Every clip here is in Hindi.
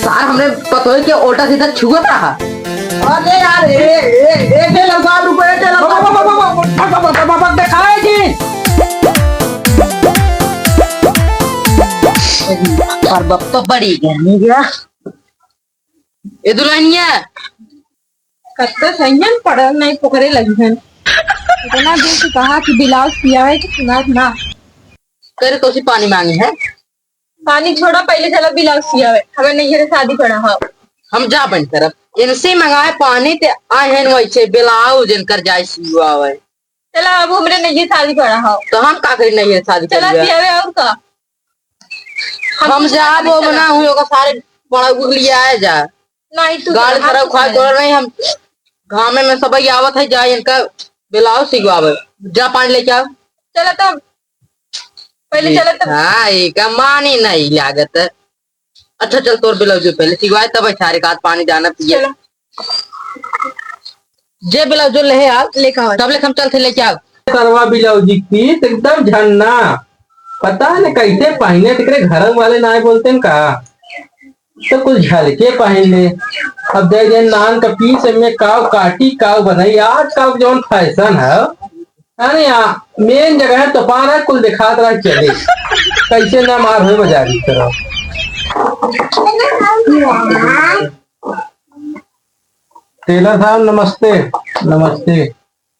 सार हमने पता है कि उल्टा सीधा छुआ था। अरे यार एक लगा रुपए दिखाएगी और बप तो बड़ी गर्मी गया ये दुल्हनिया कत्ता संयम पड़ल नहीं पोखरे लगी है। इतना दिन से कहा कि ब्लाउज सिया है कि सुना ना करे तो उसी पानी मांगे है। पानी छोड़ा पहले चला ब्लाउज सिया है हमें नहीं है शादी पड़ा हो हम जा बन तरफ इनसे मंगाए पानी ते आए हैं वैसे ब्लाउज इनकर जाए सिवा है। चला अब हमरे नहीं है शादी पड़ा हो तो हम का करी नहीं है शादी चला कर सिया है और का हम जा वो बना हुए होगा सारे बड़ा गुगली आए जा नहीं तू गाड़ी खराब खाए तो नहीं हम घामे में सब आवत है जाए इनका ब्लाउज सिवावे जा पानी लेके आओ। चला तो पहले चला तो हाँ एक मानी नहीं लागत। अच्छा चल तोर ब्लाउज पहले सिवाए तब सारे का पानी जाना पिए जे ब्लाउज जो ले आओ लेकर आओ तब ले हम चलते लेके आओ। करवा ब्लाउज की एकदम झन्ना पता है कैसे पहने तेरे घर वाले ना बोलते हैं का तो कुछ झलके पहन ले। अब दे दे नान का पीस में काव काटी काव बनाई आज का जो फैशन है अरे यहाँ मेन जगह है तो पारा कुल दिखात रहा चले कैसे ना मार हुए बाजारी तरह। टेलर साहब नमस्ते। नमस्ते।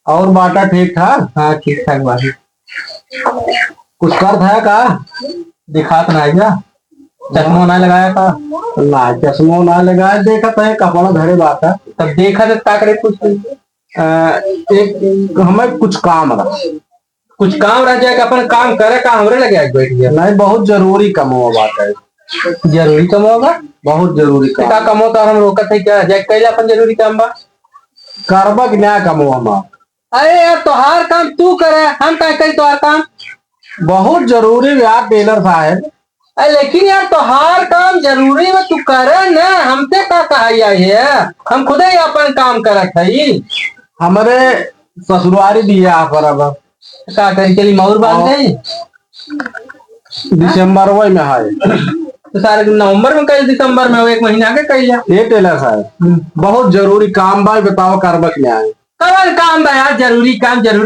और बाटा ठीक ठाक? हाँ ठीक ठाक बाटी। कुछ कर था का दिखात ना क्या चश्मा ना लगाया था ना चश्मा ना लगाया देखा था कपड़ा धरे बात है तब देखा था का करे कुछ एक हमें कुछ काम रह जाएगा अपन काम करे का हमरे लगे बैठ गया नहीं बहुत जरूरी कम हुआ बात है। जरूरी कम होगा बहुत जरूरी काम का कम होता हम रोकत है क्या जाए कैला अपन जरूरी काम बा करबक ना कम हुआ। अरे यार तोहार काम तू करे हम क्या कही तोहार काम बहुत जरूरी यार टेलर साहब लेकिन यार तोहार काम जरूरी है तू करे ना हमसे का कहा है हम खुद ही अपन काम करत है। हमारे ससुरारी दिया पर अब का करी चली मऊर बांध गई दिसंबर में है तो सारे नवंबर में कल दिसंबर में एक महीना के कही ये टेलर साहब बहुत जरूरी काम भाई बताओ करबक में आए कौन काम बा यार जरूरी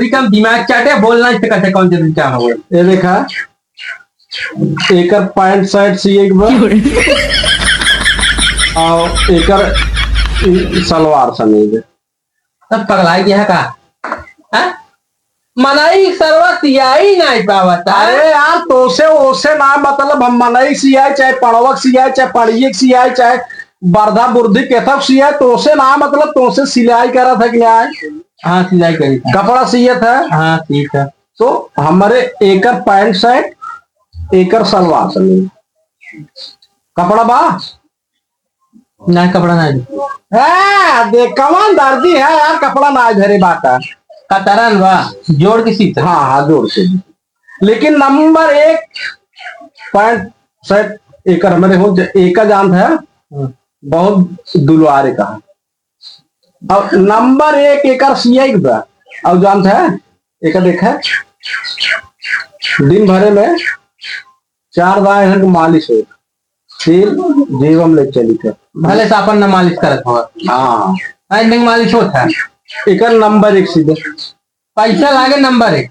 काम दिमाग चाटे बोलना इससे कैसे कौन जरूरी काम हो ये देखा एकर पैंट शर्ट सिए और एकर सलवार समीज सब पगलाई गया का हा? मनाई सरवा सियाई नहीं पावत। अरे यार तो से ओसे ना मतलब हम मनाई सियाई चाहे पड़वक सियाई चाहे पड़िए सियाई चाहे बर्धा बुर्धी केथक सियाई तो से ना मतलब तो से सिलाई करा था कि हाँ सिलाई करी कपड़ा सिए था हाँ ठीक है तो हमारे एकर पैंट शर्ट एकर सलवार समीज कपड़ा बा ना कपड़ा ना है देख कमान दर्दी है यार कपड़ा ना धरे बाटा कतरन बा जोड़ के सीता हाँ जोड़ के लेकिन नंबर एक पैंट शर्ट एक हमारे हो एक का जान है बहुत दुलवारे का और नंबर एक सियाई का और जान है एक देखा दिन भरे में 4 बार मालिश हो तेल जीवम ले चली थे भले से अपन न मालिश करत हो हाँ मालिश होता है एक नंबर 1 सीधे पैसा लागे नंबर 1।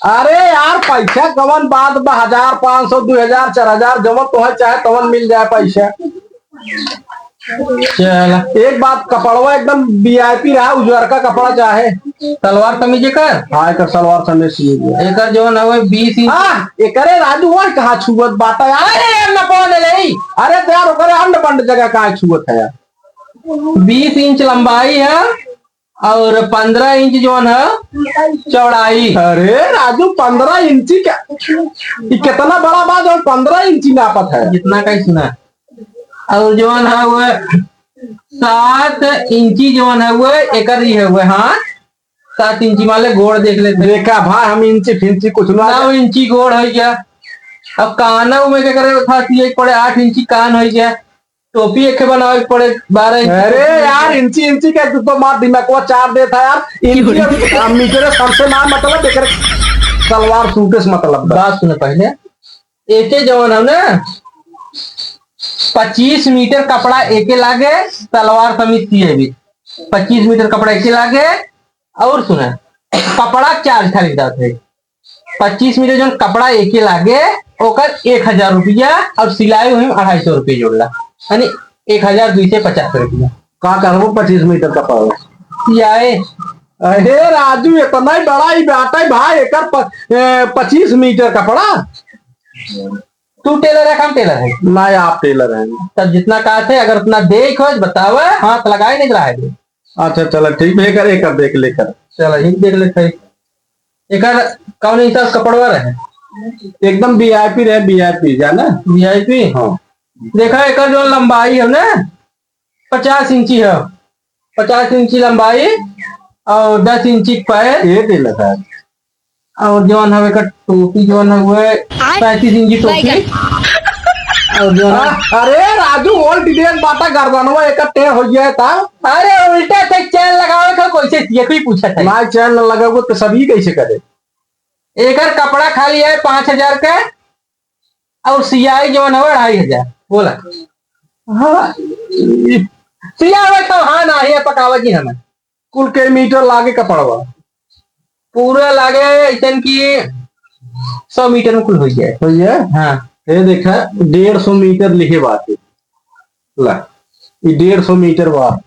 अरे यार पैसा कवन बात 1500 2000 4000 जब तो चाहे तवन मिल जाए पैसा। चल एक बात कपड़वा एकदम वीआईपी रहा उजर का कपड़ा चाहे सलवार कमीज कर हाँ एक सलवार समीज एक जो ना 20 इंच एक राजू हुआ कहाँ छुअत बात है अरे न पौने नहीं अरे यार ओकरे अंड बंड जगह कहाँ छुअत है 20 इंच लंबाई है और 15 इंच जो है चौड़ाई। अरे राजू 15 इंची क्या कितना बड़ा बात और 15 इंची नापत है जितना का सुना और जो है वो 7 इंची जो है वो एक ही है वो हाँ 7 इंची वाले गोड़ देख लेते देखा भाई हम इंची फिंची कुछ 9 इंची गोड़ हो गया। अब काना में क्या करे था पड़े 8 इंची कान हो गया टोपी एक बनावे पड़े 12 इंची। अरे यार इंची इंची क्या तो मार दिमाग को 4 देता यार इंची मीटर सबसे ना मतलब देख सलवार सूट मतलब बात सुने पहले एक जवान है ना 25 मीटर कपड़ा एके लागे सलवार समीज सिए भी 25 मीटर कपड़ा एके लागे। और सुना कपड़ा चार्ज खरीदा थे 25 मीटर जो कपड़ा एके लागे ओकर 1000 रुपया और सिलाई हुई 250 रुपये जोड़ला यानी 1250 रुपया। का करबो 25 मीटर कपड़ा सियाए अरे राजू इतना ही बड़ा ही बात है भाई एकर 25 मीटर कपड़ा। तू टेलर है काम टेलर है ना आप टेलर हैं। तब जितना काट है अगर उतना देख बतावे हाथ लगाए नहीं रहा है। अच्छा चलो ठीक है कर एकर देख लेकर चलो एक देख ले एक कौन हिसाब कपड़वा रहे एकदम वीआईपी रहे वीआईपी जाना वीआईपी। हाँ देखा एक जो लंबाई है ना 50 इंची है 50 इंची लंबाई और 10 इंची पैर ये टेलर है। और जवन हवे का टोपी जवन है 35 इंची टोपी और जो अरे राजू ओल्ड डिटेल बाता गर्दनवा एक टे हो गया था। अरे उल्टा से चैन लगावे का कैसे ये कोई पूछा था ना चैन न लगाओगे तो सभी कैसे करे। एकर कपड़ा खाली है 5000 का और सियाई जो है 2500 बोला। हाँ सियावे तो हाँ ना है पकावा की हमें कुल के मीटर लागे कपड़वा पूरा लागे ऐसा की 100 मीटर में कुल हो जाए। तो ये हाँ ये देखा 150 मीटर लिखे बात है ला ये 150 मीटर बात।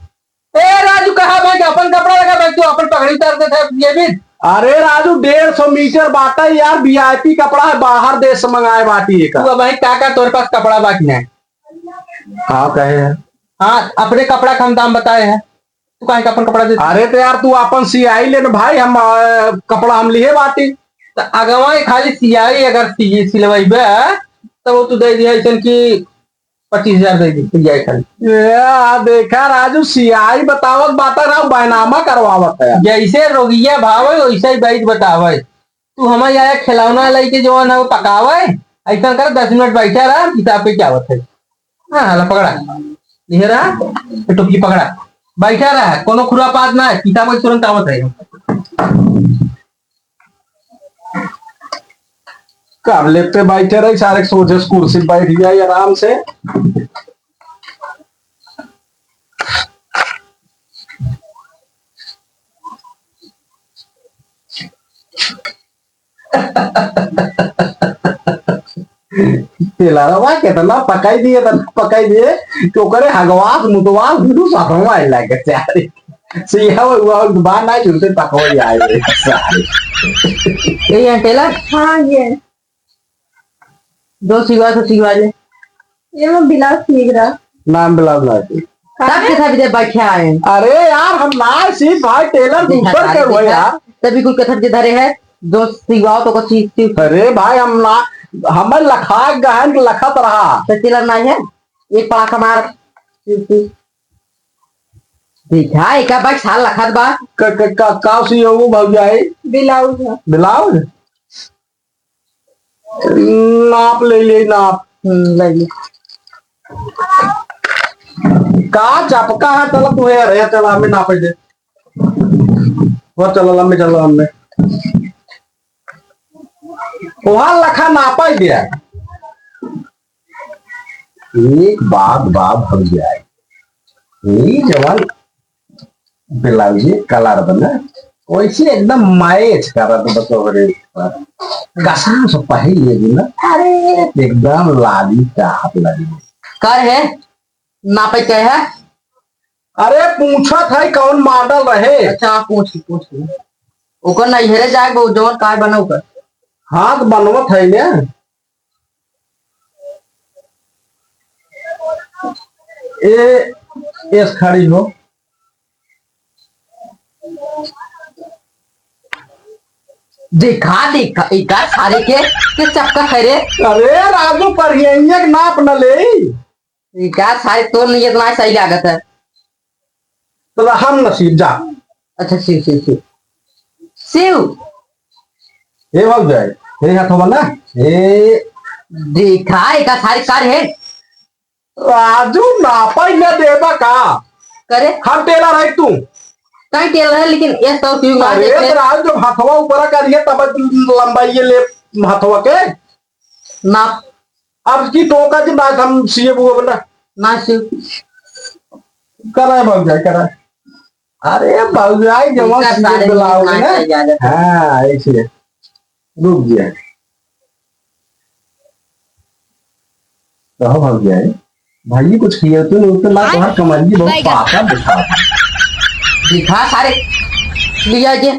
ए राजू कहा भाई अपन कपड़ा लगा भाई तू अपन पकड़ी उतारते थे ये भी। अरे राजू 150 मीटर बात है यार वीआईपी कपड़ा है बाहर देश से मंगाए बाटी एक तू भाई काका तोरे पास कपड़ा बाकी है। हाँ कहे है हाँ अपने कपड़ा का हम दाम बताए हैं तू कहीं का अपन कपड़ा दे। अरे तो यार तू अपन सियाई ले भाई हम कपड़ा हम लिए बाटी तो अगवा खाली सियाई अगर सिलवाई तो वो तू दे दिया ऐसा की 25000 दे दी सियाई खाली। यार देखा राजू सियाई बतावत बात रहा बैनामा करवावत है। जैसे रोगिया भावे वैसे ही बैठ बतावे तू हमारे आया खिलौना लेके जो है वो पकावे ऐसा कर 10 मिनट बैठा रहा किताब पे क्या होता है। हाँ हाला पकड़ा लिखे रहा टोपी पकड़ा बैठा रहा कोनो खुरापात ना है किताब में तुरंत आवत है। कर लेते बैठे रहे सारे सोचे कुर्सी बैठ जाए आराम से। तेलारवा कितना पकाई दिए तो करे हगवास मुतवास बिल्कुल साफवा लागे सारे सिया हुआ बा ना जुलते पकवाई आए सारे। यही है टेलर। हाँ ये दो सिवा ले ये मैं ब्लाउज सीख रहा। नाम ब्लाउज ना सब के सब इधर बैठे आए हैं। अरे यार हम ना सी भाई टेलर दूसर के हुए यार तभी कुल कथक के धरे है जो सिवाओ तो को चीज अरे भाई हम ना हमें लखा गहन लखत रहा तो टेलर नहीं है एक पड़ा कमार देखा एक बार साल लखत बा का सी हो भग जाए ब्लाउज है। ब्लाउज नाप ले नाप ले ली। का चपका है चलो तू है अरे चल हमें नापे दे वो चलो लम्बे वहां लखा नापा ही दिया। एक बात भग जाए ये जवान ब्लाउज कलर बना वैसे एकदम मैच करा तो बतौरे गसा से पहले दिन अरे एकदम लाली टाप लगी कर है नापे के है। अरे पूछा था कौन मॉडल रहे। अच्छा पूछ ओकर नहीं हेरे जाए वो जवन काय बना ओकर हाथ बनवत है ने एस खड़ी हो देखा एक सारे के चपका खैरे। अरे राजू पर नाप न ले एक सारे तो नहीं इतना सही लागत है तो हम नसीब जा। अच्छा शिव ये भग जाए ये हाथ बना ये देखा एक सारे कर है राजू नापा न देबा का करे हम टेलर है तू कहीं टेलर है लेकिन ये तो क्यों अरे तो राजू जब हाथवा ऊपर करिए तब लंबाई ले हाथवा के नाप अब की टोका की बात हम सीए बुआ बना ना शिव करा भौजाई करा। अरे भौजाई जमा इनका सीधे सारे बुलाओगे नाच ना। है ज्यादा। हाँ ऐसे रुक गया। कहो भौजाई भाई कुछ किया तो नहीं तो ना तुम्हार कमरिए बहुत पासा दिखा। दिखा सारे लिया के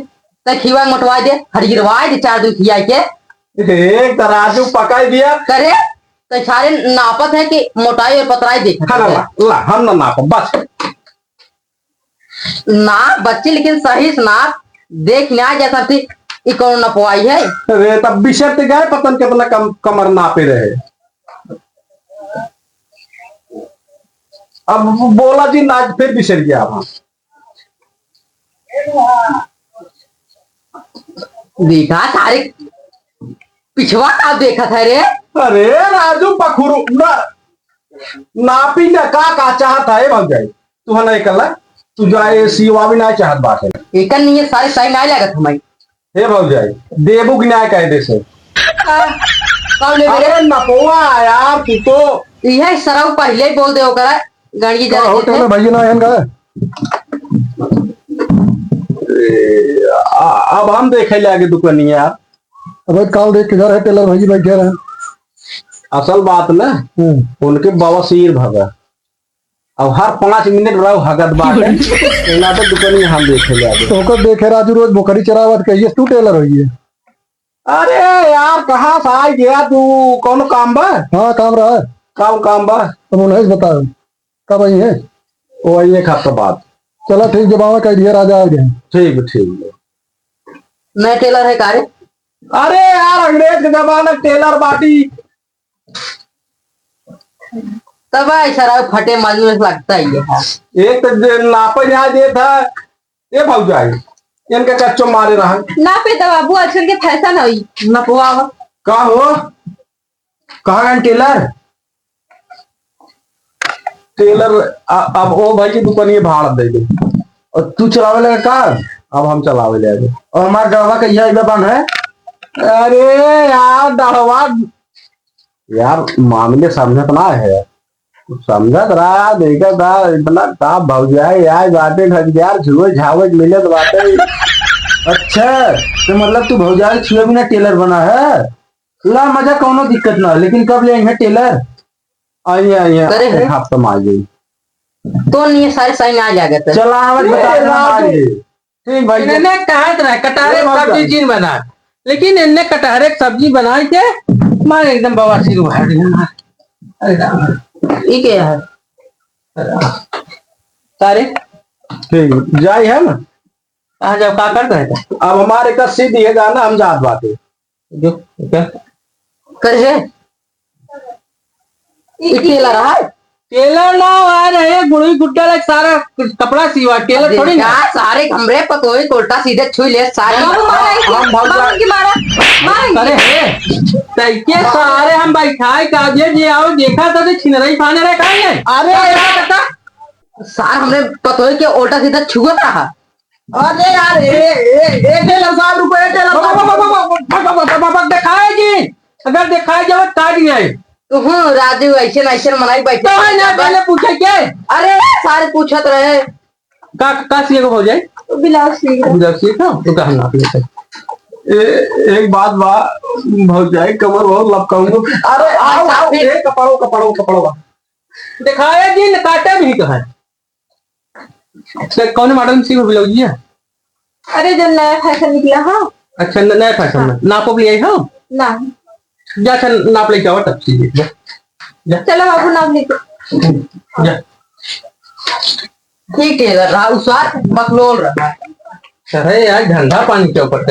तय खीवा मोटवा दे हरिगिरवा दे 4 दिन खिया के एक तराजू पका दिया। करे तो सारे नापत है कि मोटाई और पतराई देख हाँ ला ला हम ना नापो बस। नाप बच्चे लेकिन सही से नाप देख ना जैसा थी कौन नपवाई है। अरे तब बिशर्त गए पतन कितना कमर नापे रहे। अब बोला जी नाच फिर बिसर गया। अब देखा सारे पिछवा का देखा था रे। अरे राजू पखुरु ना नापी ना का चाहत है भौजाई तू नहीं कला तू जाए सीवा भी ना चाहत बात है। एक नहीं है सारे सही ना लागत हमारी। हे भौजाई देबू की न्याय कायदे से। कब ले अरे नपोआ यार तू तो यह सरव पहले ही बोल दे ओकरा गणगी जा होटल में भाई ना आयन का अब हम देखे ले आगे दुकानिया। अब काल देख किधर है टेलर भाई बैठे रहे। असल बात ना उनके बवासीर भगा अब हर 5 मिनट रहो हगत बात है ना तो दुकानिया हम देखे ले आगे। तो होकर देखे राजू रोज बोकरी चरावत कहिए तू टेलर होइए। अरे यार कहाँ से आ गया तू कौन काम बा। हाँ काम रहा है काम बा तुम उन्हें बताओ कब आई है। वो एक हफ्ता बाद। चलो ठीक जब आवा कह दिया राजा आ गए। ठीक मैं टेलर है कारे। अरे यार अंग्रेज के जमाने टेलर बाटी तब ऐसा फटे मजदूर लगता ही है। एक तो नापे यहाँ दे था ये भौजाई इनके कच्चो मारे रहा ना पे तो बाबू आजकल के फैशन हुई नपवा का हो कहा गए टेलर अब ओ भाई की दुकान भाड़ दे दे और तू चलावे लगा कार। अब हम चलावे ले और हमारा डरवा का यह बन है। अरे यार डरवा यार मामले समझत ना है समझत रहा देखा था इतना का भौजाई यार बातें घट यार छुए झावे मिले तो बातें। अच्छा तो मतलब तू भौजाई छुए बिना टेलर बना है ला मजा कोनो दिक्कत ना लेकिन कब ले हैं टेलर आइए करे है। हफ्ता मार गई तो नहीं सारे सही ना जागत चला बता ठीक भाई इन्हें कहा था कटहरे अरे बाप सब्जी रे। चीन बना लेकिन इनने कटहरे की सब्जी बनाई के मारे एकदम बवासीर उभार दिया। अरे राम ये क्या है सारे ठीक जाई है ना। कहा जब का करता है अब हमारे का सीधी है जाना हम जात बातें जो क्या करे है ये टेलर है। टेलर ना आ रहे गुड़ी गुड्डा लाइक सारा कपड़ा सिवा टेलर थोड़ी ना। देखा, सारे कमरे पकोए कोल्टा सीधे छुई ले सारे हम भौजाई की मारा अरे तैके सारे हम बैठाए काजे जे आओ देखा था तो छिनरई पाने रहे काहे नहीं। अरे यार सार हमने पकोए के उल्टा सीधा छुआ रहा। अरे यार ए टेलर साहब रुपए टेलर दिखाए जी अगर दिखाए जब काट गया तो राजू ऐसे ऐसे मनाई बैठे तो है ना पहले पूछे क्या अरे सारे पूछत रहे का सीए को हो जाए ब्लाउज सीख जब सीखा तो कहा ना एक बात बा भौजाई कमर बहुत लपकाऊंगा। अरे आओ आओ ए कपड़ो दिखाए जी काटे भी कहा कौन मॉडल सी को ब्लाउज है। अरे जो नया फैशन निकला हाँ अच्छा नया फैशन में नापो ले आई हो ना जा अच्छा नाप लेके आओ तब सीधे जा चलो बाबू नाम लिखो जा ठीक टेलर रहा उस बार बकलोल रहा। अरे यार धंधा पानी के ऊपर